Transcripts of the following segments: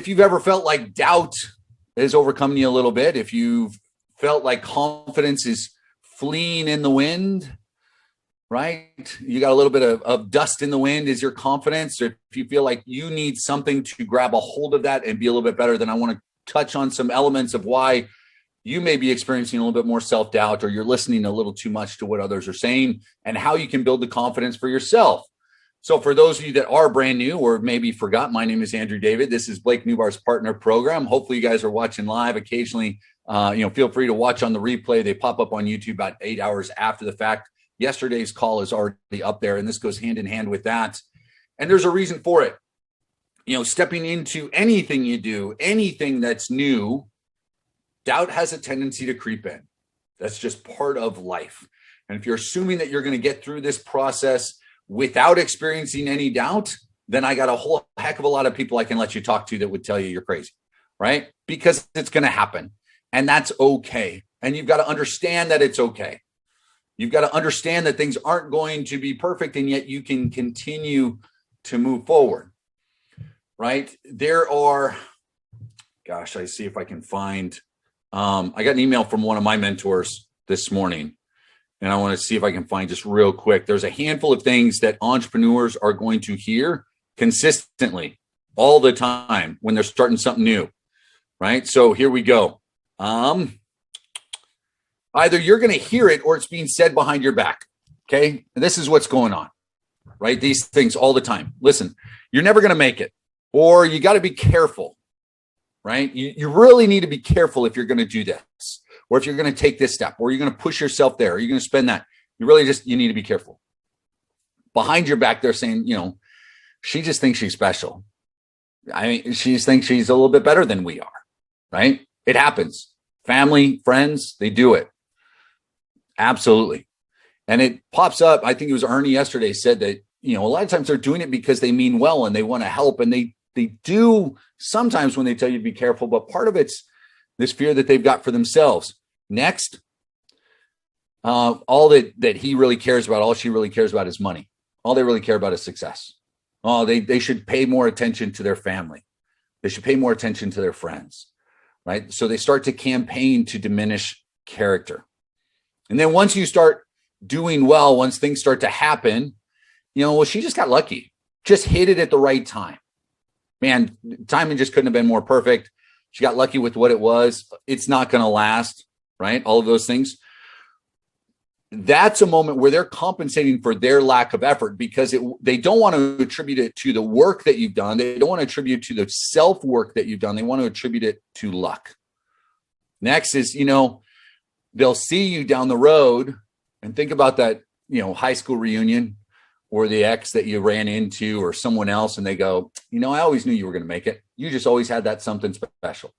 if you've ever felt like doubt has overcome you a little bit, if you've felt like confidence is fleeing in the wind, right? You got a little bit of dust in the wind is your confidence. Or if you feel like you need something to grab a hold of that and be a little bit better, then I want to touch on some elements of why you may be experiencing a little bit more self-doubt, or you're listening a little too much to what others are saying, and how you can build the confidence for yourself. So for those of you that are brand new or maybe forgot, my name is Andrew David. This is Blake Newbar's partner program. Hopefully you guys are watching live. Occasionally, feel free to watch on the replay. They pop up on YouTube about 8 hours after the fact. Yesterday's call is already up there, and this goes hand in hand with that. And there's a reason for it. Stepping into anything you do, anything that's new, doubt has a tendency to creep in. That's just part of life. And if you're assuming that you're going to get through this process without experiencing any doubt, then I got a whole heck of a lot of people I can let you talk to that would tell you you're crazy, right? Because it's going to happen, and that's okay. And you've got to understand that it's okay. You've got to understand that things aren't going to be perfect, and yet you can continue to move forward, right? I see if I can find, I got an email from one of my mentors this morning, and I want to see if I can find just real quick. There's a handful of things that entrepreneurs are going to hear consistently all the time when they're starting something new, right? So here we go. Either you're going to hear it or it's being said behind your back, okay? And this is what's going on, right? These things all the time. Listen, you're never going to make it, or you got to be careful, right? You really need to be careful if you're going to do this, or if you're going to take this step, or you're going to push yourself there, or you're going to spend that. You need to be careful. Behind your back, they're saying, she just thinks she's special. She thinks she's a little bit better than we are, right? It happens. Family, friends, they do it. Absolutely. And it pops up. I think it was Ernie yesterday said that, a lot of times they're doing it because they mean well and they want to help. And they do sometimes when they tell you to be careful, but part of it's this fear that they've got for themselves. Next, all that he really cares about, all she really cares about is money. All they really care about is success. Oh, they should pay more attention to their family. They should pay more attention to their friends, right? So they start to campaign to diminish character. And then once you start doing well, once things start to happen, she just got lucky, just hit it at the right time. Man, timing just couldn't have been more perfect. She got lucky with what it was. It's not going to last, right? All of those things. That's a moment where they're compensating for their lack of effort because they don't want to attribute it to the work that you've done. They don't want to attribute it to the self-work that you've done. They want to attribute it to luck. Next is, they'll see you down the road and think about that, high school reunion or the ex that you ran into or someone else. And they go, I always knew you were going to make it. You just always had that something special,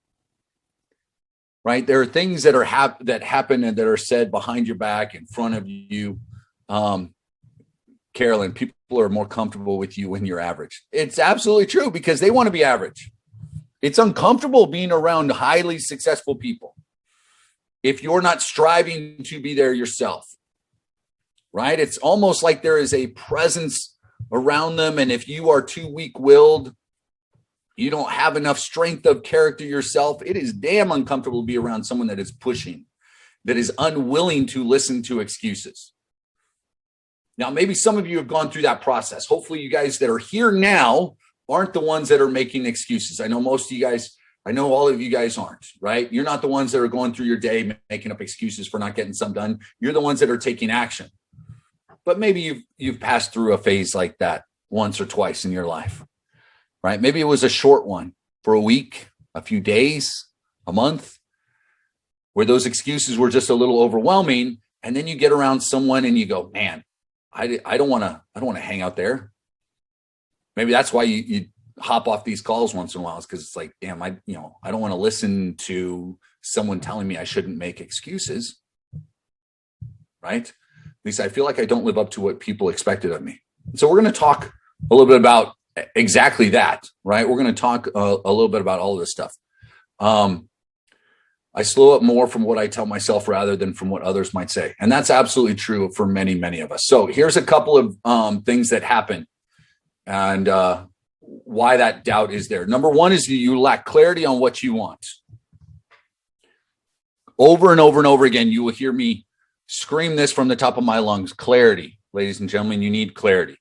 right? There are things that that happen and that are said behind your back, in front of you. Carolyn, people are more comfortable with you when you're average. It's absolutely true because they want to be average. It's uncomfortable being around highly successful people if you're not striving to be there yourself, right? It's almost like there is a presence around them. And if you are too weak-willed, you don't have enough strength of character yourself, it is damn uncomfortable to be around someone that is pushing, that is unwilling to listen to excuses. Now, maybe some of you have gone through that process. Hopefully you guys that are here now aren't the ones that are making excuses. I know most of you guys, I know all of you guys aren't, right? You're not the ones that are going through your day making up excuses for not getting something done. You're the ones that are taking action. But maybe you've passed through a phase like that once or twice in your life, right? Maybe it was a short one for a week, a few days, a month, where those excuses were just a little overwhelming. And then you get around someone and you go, man, I don't want to hang out there. Maybe that's why you hop off these calls once in a while, is because it's like, damn, I don't want to listen to someone telling me I shouldn't make excuses, right? At least I feel like I don't live up to what people expected of me. So we're going to talk a little bit about exactly that, right? We're going to talk a little bit about all of this stuff. I slow up more from what I tell myself rather than from what others might say. And that's absolutely true for many, many of us. So here's a couple of things that happen. And why that doubt is there. Number one is you lack clarity on what you want. Over and over and over again, you will hear me scream this from the top of my lungs. Clarity, ladies and gentlemen, you need clarity.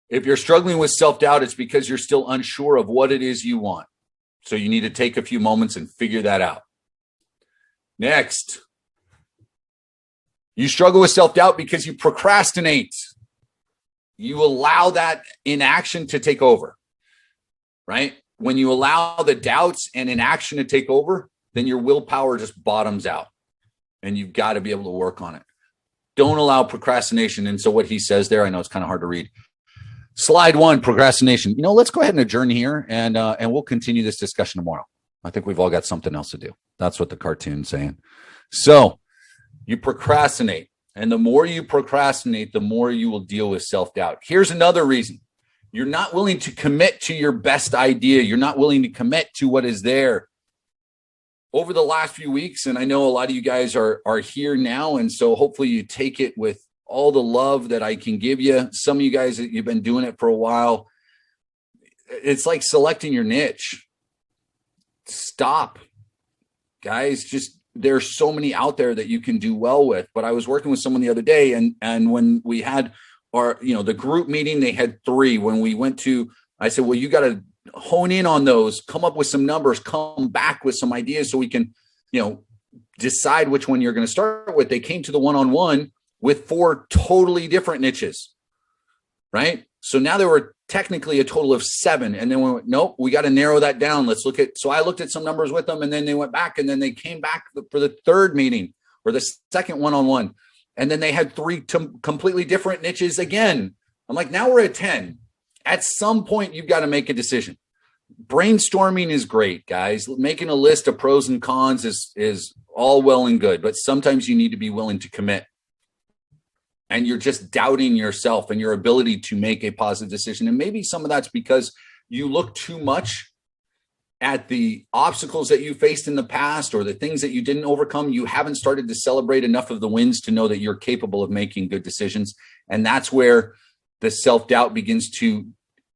If you're struggling with self-doubt, it's because you're still unsure of what it is you want. So you need to take a few moments and figure that out. Next, you struggle with self-doubt because you procrastinate. You allow that inaction to take over, right? When you allow the doubts and inaction to take over, then your willpower just bottoms out, and you've got to be able to work on it. Don't allow procrastination. And so what he says there, I know it's kind of hard to read. Slide 1, procrastination. Let's go ahead and adjourn here, and we'll continue this discussion tomorrow. I think we've all got something else to do. That's what the cartoon's saying. So you procrastinate. And the more you procrastinate, the more you will deal with self-doubt. Here's another reason. You're not willing to commit to your best idea. You're not willing to commit to what is there. Over the last few weeks, and I know a lot of you guys are here now, and so hopefully you take it with all the love that I can give you. Some of you guys, you've been doing it for a while. It's like selecting your niche. Stop, guys. Just there's so many out there that you can do well with. But I was working with someone the other day, and when we had our, the group meeting, they had 3. When we went to, I said, well, you got to hone in on those, come up with some numbers, come back with some ideas so we can, decide which one you're going to start with. They came to the one-on-one with 4 totally different niches, right? So now there were technically a total of 7. And then we went, nope, we got to narrow that down. Let's look at, so I looked at some numbers with them, and then they went back, and then they came back for the 3rd meeting or the 2nd one-on-one. And then they had 3 completely different niches again. I'm like, now we're at 10. At some point, you've got to make a decision. Brainstorming is great, guys. Making a list of pros and cons is all well and good, but sometimes you need to be willing to commit. And you're just doubting yourself and your ability to make a positive decision. And maybe some of that's because you look too much at the obstacles that you faced in the past or the things that you didn't overcome. You haven't started to celebrate enough of the wins to know that you're capable of making good decisions. And that's where the self-doubt begins to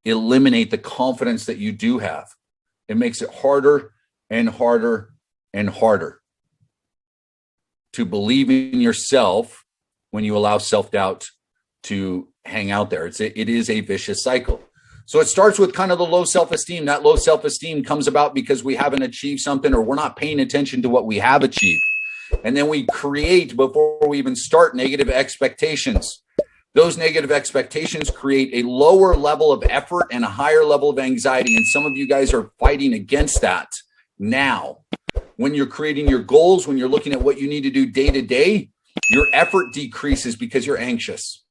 eliminate the confidence that you do have. It makes it harder and harder and harder to believe in yourself when you allow self-doubt to hang out there. It is a vicious cycle. So it starts with kind of the low self-esteem. That low self-esteem comes about because we haven't achieved something, or we're not paying attention to what we have achieved. And then we create, before we even start, negative expectations. Those negative expectations create a lower level of effort and a higher level of anxiety. And some of you guys are fighting against that now. When you're creating your goals, when you're looking at what you need to do day to day, your effort decreases because you're anxious.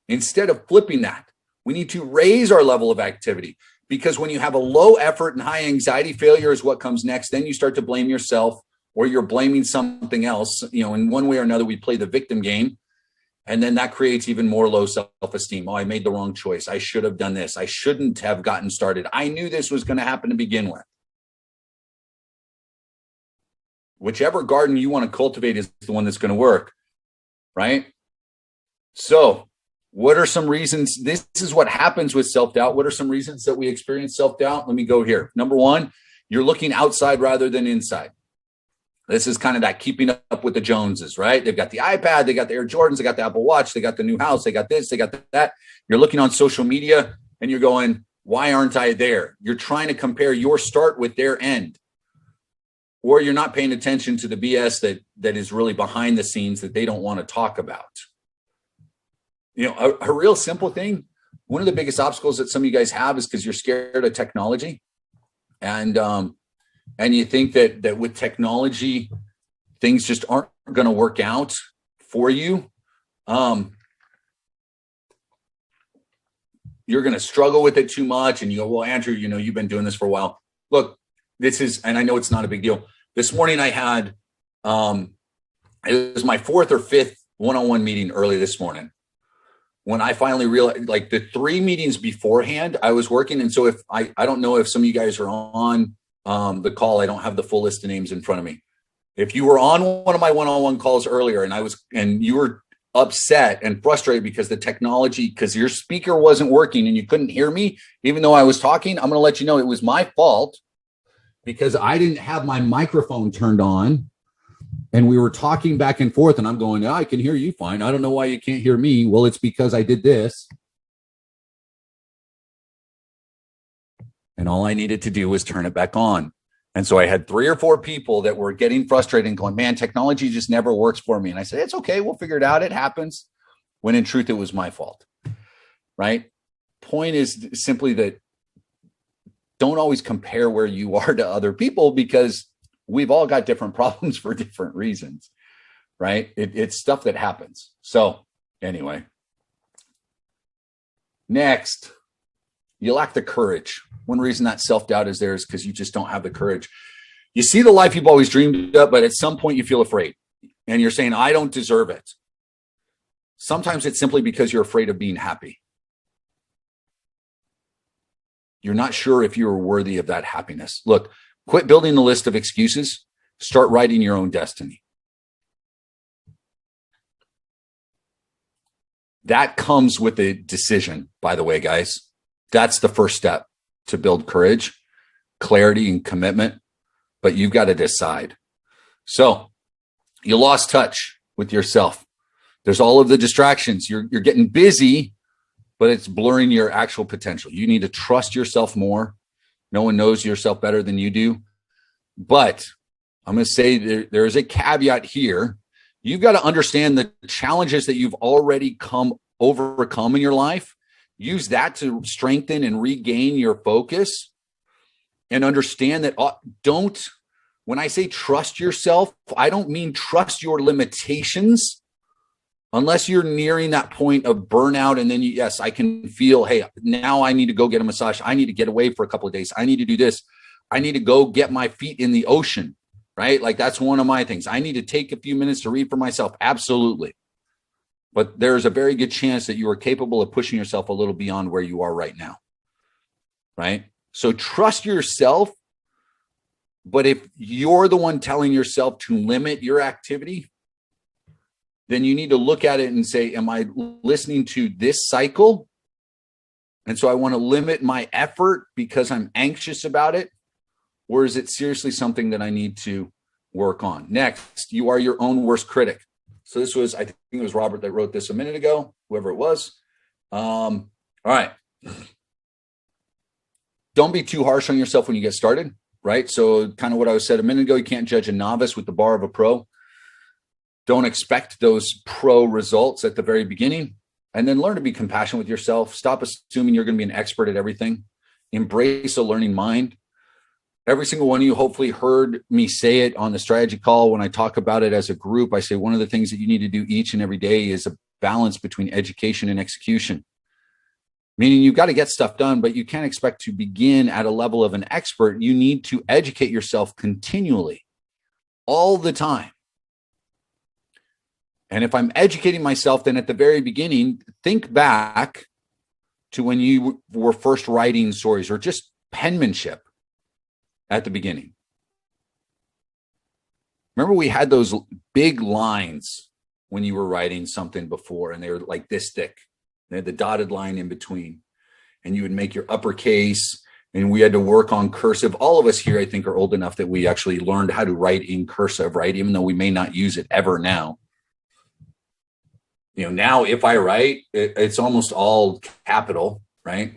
Instead of flipping that, we need to raise our level of activity, because when you have a low effort and high anxiety, failure is what comes next. Then you start to blame yourself, or you're blaming something else. In one way or another, we play the victim game. And then that creates even more low self-esteem. Oh, I made the wrong choice. I should have done this. I shouldn't have gotten started. I knew this was going to happen to begin with. Whichever garden you want to cultivate is the one that's going to work, right? So what are some reasons? This is what happens with self-doubt. What are some reasons that we experience self-doubt? Let me go here. Number 1, you're looking outside rather than inside. This is kind of that keeping up with the Joneses, right? They've got the iPad, they got the Air Jordans, they got the Apple Watch, they got the new house, they got this, they got that. You're looking on social media and you're going, why aren't I there? You're trying to compare your start with their end. Or you're not paying attention to the BS that is really behind the scenes that they don't want to talk about. A real simple thing. One of the biggest obstacles that some of you guys have is because you're scared of technology. And you think that with technology, things just aren't going to work out for you. You're going to struggle with it too much. And you go, well, Andrew, you've been doing this for a while. Look, and I know it's not a big deal. This morning I had, it was my 4th or 5th one-on-one meeting early this morning, when I finally realized, like, the 3 meetings beforehand, I was working. And so if I don't know if some of you guys are on the call, I don't have the full list of names in front of me. If you were on one of my one-on-one calls earlier and you were upset and frustrated because the technology, because your speaker wasn't working and you couldn't hear me, even though I was talking, I'm going to let you know it was my fault because I didn't have my microphone turned on and we were talking back and forth and I'm going, I can hear you fine. I don't know why you can't hear me. Well, it's because I did this. And all I needed to do was turn it back on. And so I had 3 or 4 people that were getting frustrated and going, man, technology just never works for me. And I said, it's okay. We'll figure it out. It happens. When in truth, it was my fault. Right? Point is simply that don't always compare where you are to other people because we've all got different problems for different reasons. Right? It's stuff that happens. So anyway, next, you lack the courage. One reason that self-doubt is there is because you just don't have the courage. You see the life you've always dreamed of, but at some point you feel afraid and you're saying, I don't deserve it. Sometimes it's simply because you're afraid of being happy. You're not sure if you're worthy of that happiness. Look, quit building the list of excuses. Start writing your own destiny. That comes with a decision, by the way, guys. That's the first step to build courage, clarity, and commitment. But you've got to decide. So you lost touch with yourself. There's all of the distractions. You're getting busy, but it's blurring your actual potential. You need to trust yourself more. No one knows yourself better than you do. But I'm going to say there is a caveat here. You've got to understand the challenges that you've already overcome in your life. Use that to strengthen and regain your focus and understand that when I say trust yourself, I don't mean trust your limitations unless you're nearing that point of burnout. And then yes, I can feel, hey, now I need to go get a massage. I need to get away for a couple of days. I need to do this. I need to go get my feet in the ocean, right? Like that's one of my things. I need to take a few minutes to read for myself. Absolutely. But there's a very good chance that you are capable of pushing yourself a little beyond where you are right now, right? So trust yourself. But if you're the one telling yourself to limit your activity, then you need to look at it and say, am I listening to this cycle? And so I want to limit my effort because I'm anxious about it. Or is it seriously something that I need to work on? Next, you are your own worst critic. So this was, I think it was Robert that wrote this a minute ago, whoever it was. All right. Don't be too harsh on yourself when you get started, right? So kind of what I said a minute ago, you can't judge a novice with the bar of a pro. Don't expect those pro results at the very beginning. And then learn to be compassionate with yourself. Stop assuming you're going to be an expert at everything. Embrace a learning mind. Every single one of you hopefully heard me say it on the strategy call. When I talk about it as a group, I say one of the things that you need to do each and every day is a balance between education and execution. Meaning you've got to get stuff done, but you can't expect to begin at a level of an expert. You need to educate yourself continually, all the time. And if I'm educating myself, then at the very beginning, think back to when you were first writing stories or just penmanship. At the beginning. Remember we had those big lines when you were writing something before and they were like this thick. They had the dotted line in between and you would make your uppercase and we had to work on cursive. All of us here, I think, are old enough that we actually learned how to write in cursive, right? Even though we may not use it ever now. You know, now if I write, it's almost all capital, right?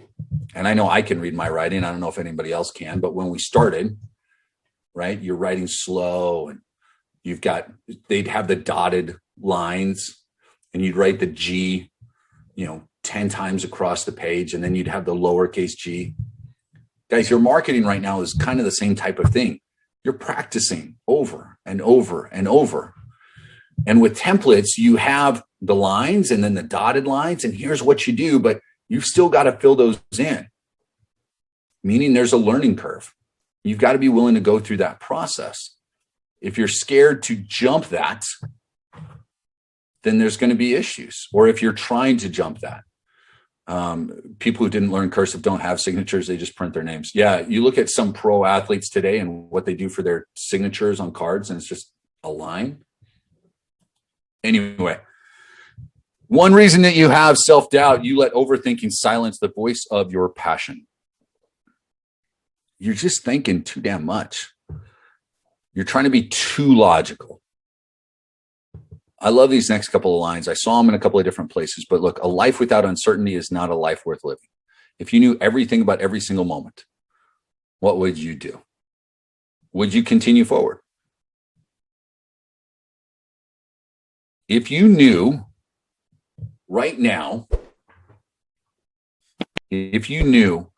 And I know I can read my writing. I don't know if anybody else can, but when we started, right, you're writing slow and they'd have the dotted lines and you'd write the G, 10 times across the page. And then you'd have the lowercase g. Guys, your marketing right now is kind of the same type of thing. You're practicing over and over and over. And with templates, you have the lines and then the dotted lines. And here's what you do, but you've still got to fill those in, meaning there's a learning curve. You've got to be willing to go through that process. If you're scared to jump that, then there's going to be issues. Or if you're trying to jump that, people who didn't learn cursive don't have signatures. They just print their names. Yeah, you look at some pro athletes today and what they do for their signatures on cards, and it's just a line. Anyway, One reason that you have self-doubt, you let overthinking silence the voice of your passion. You're just thinking too damn much. You're trying to be too logical. I love these next couple of lines. I saw them in a couple of different places, but look, a life without uncertainty is not a life worth living. If you knew everything about every single moment, what would you do? Would you continue forward? If you knew right now, if you knew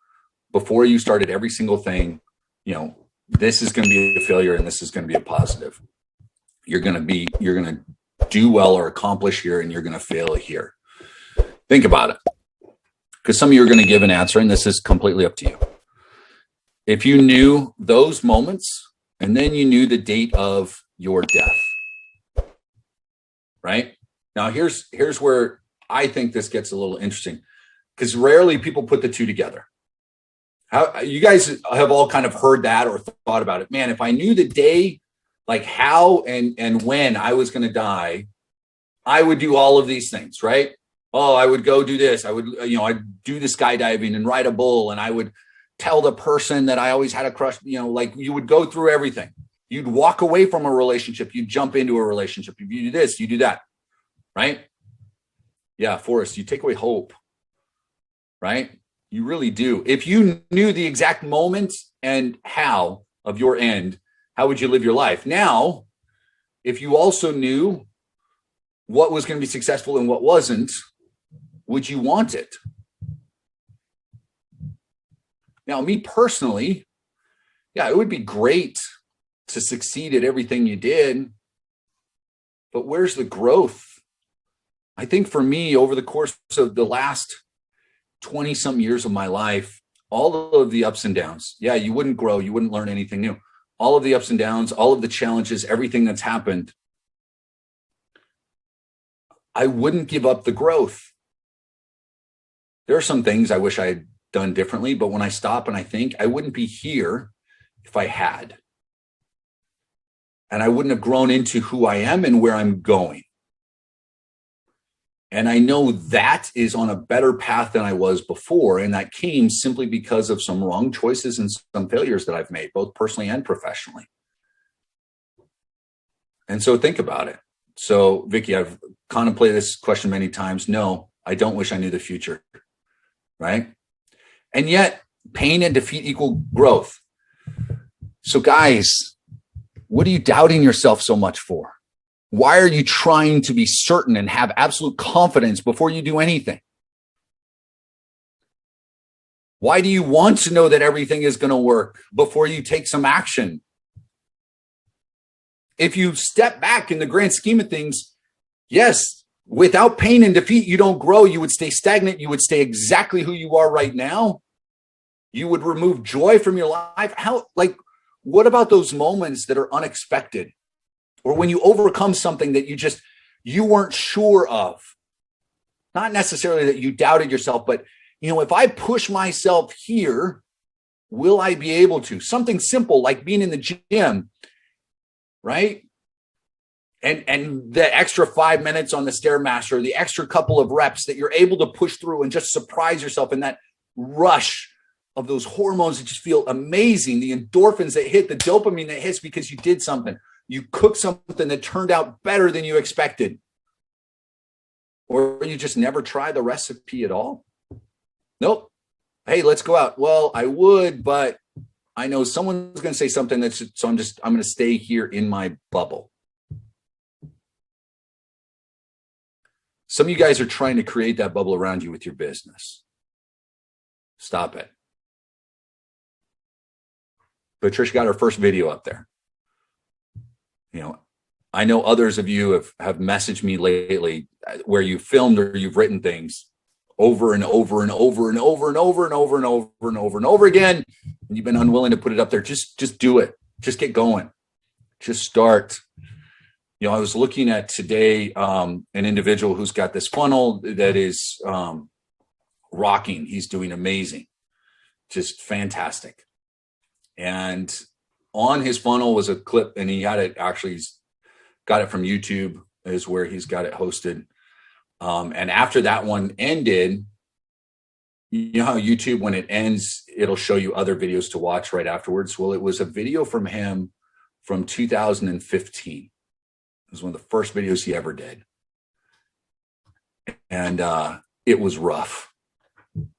before you started every single thing, this is going to be a failure and this is going to be a positive. You're going to do well or accomplish here and you're going to fail here. Think about it. Because some of you are going to give an answer and this is completely up to you. If you knew those moments and then you knew the date of your death, right? Now here's where I think this gets a little interesting, because rarely people put the two together. How you guys have all kind of heard that or thought about it. Man, if I knew the day, like how and when I was going to die, I would do all of these things, right? Oh, I would go do this. I would, I'd do the skydiving and ride a bull, and I would tell the person that I always had a crush, like you would go through everything. You'd walk away from a relationship. You'd jump into a relationship. If you do this, you do that, right? Yeah, Forrest, you take away hope, right? You really do. If you knew the exact moment and how of your end, how would you live your life? Now, if you also knew what was going to be successful and what wasn't, would you want it? Now, me personally, yeah, it would be great to succeed at everything you did, but where's the growth? I think for me, over the course of the last 20 some years of my life, all of the ups and downs, yeah, you wouldn't grow, you wouldn't learn anything new. All of the ups and downs, all of the challenges, everything that's happened, I wouldn't give up the growth. There are some things I wish I had done differently, but when I stop and I think, I wouldn't be here if I had. And I wouldn't have grown into who I am and where I'm going. And I know that is on a better path than I was before. And that came simply because of some wrong choices and some failures that I've made, both personally and professionally. And so think about it. So, Vicky, I've contemplated this question many times. No, I don't wish I knew the future, right? And yet, pain and defeat equal growth. So, guys, what are you doubting yourself so much for? Why are you trying to be certain and have absolute confidence before you do anything? Why do you want to know that everything is going to work before you take some action? If you step back in the grand scheme of things, yes, without pain and defeat, you don't grow. You would stay stagnant. You would stay exactly who you are right now. You would remove joy from your life. What about those moments that are unexpected? Or when you overcome something that you weren't sure of? Not necessarily that you doubted yourself, but if I push myself here, will I be able to? Something simple like being in the gym, right? And the extra 5 minutes on the Stairmaster, the extra couple of reps that you're able to push through and just surprise yourself in that rush of those hormones that just feel amazing, the endorphins that hit, the dopamine that hits because you did something. You cooked something that turned out better than you expected. Or you just never try the recipe at all. Nope. Hey, let's go out. Well, I would, but I know someone's going to say something so I'm going to stay here in my bubble. Some of you guys are trying to create that bubble around you with your business. Stop it. Patricia got her first video up there. I know others of you have messaged me lately where you filmed or you've written things over and over and over and over and over and over and over and over and over again, and you've been unwilling to put it up there. Just do it. Just get going. Just start. I was looking at today an individual who's got this funnel that is rocking. He's doing amazing, just fantastic. And on his funnel was a clip, and he had it actually, he's got it from YouTube, is where he's got it hosted, And after that one ended, you know how YouTube, when it ends, it'll show you other videos to watch right afterwards. Well, it was a video from him from 2015. It was one of the first videos he ever did. And it was rough.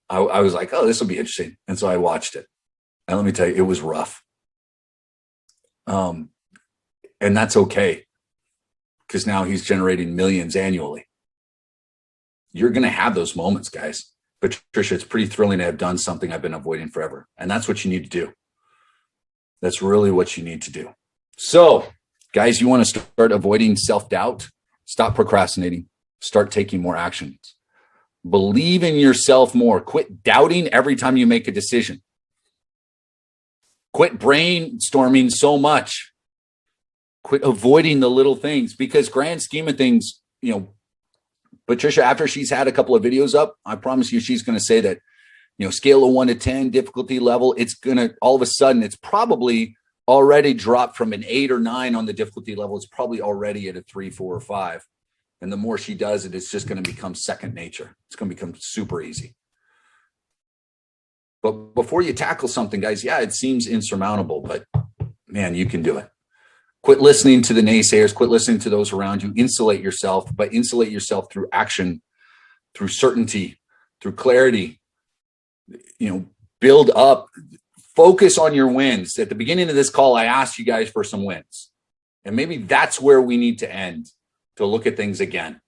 I was like, oh, this will be interesting. And so I watched it. And let me tell you, it was rough. And that's okay, because now he's generating millions annually. You're going to have those moments, guys. Patricia, it's pretty thrilling to have done something I've been avoiding forever. And that's what you need to do. That's really what you need to do. So, guys, you want to start avoiding self-doubt? Stop procrastinating. Start taking more actions. Believe in yourself more. Quit doubting every time you make a decision. Quit brainstorming so much. Quit avoiding the little things, because grand scheme of things, you know, Patricia, after she's had a couple of videos up, I promise you she's going to say that, you know, scale of 1 to 10 difficulty level, it's going to, all of a sudden, it's probably already dropped from an 8 or 9 on the difficulty level. It's probably already at a 3, 4, or 5. And the more she does it, it's just going to become second nature. It's going to become super easy. But before you tackle something, guys, yeah, it seems insurmountable, but man, you can do it. Quit listening to the naysayers. Quit listening to those around you. Insulate yourself, but insulate yourself through action, through certainty, through clarity. You know, build up. Focus on your wins. At the beginning of this call, I asked you guys for some wins. And maybe that's where we need to end, to look at things again.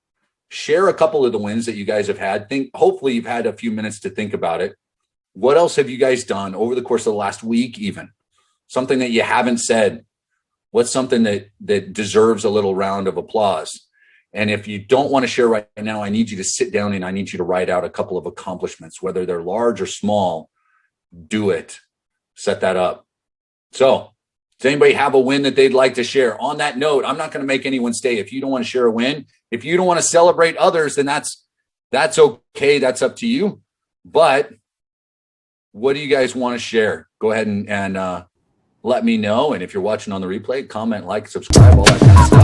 Share a couple of the wins that you guys have had. Hopefully you've had a few minutes to think about it. What else have you guys done over the course of the last week even? Something that you haven't said. What's something that deserves a little round of applause? And if you don't want to share right now, I need you to sit down and I need you to write out a couple of accomplishments, whether they're large or small. Do it. Set that up. So, does anybody have a win that they'd like to share? On that note, I'm not going to make anyone stay. If you don't want to share a win, if you don't want to celebrate others, then that's okay. That's up to you. But what do you guys want to share? Go ahead and let me know. And if you're watching on the replay, comment, like, subscribe, all that kind of stuff.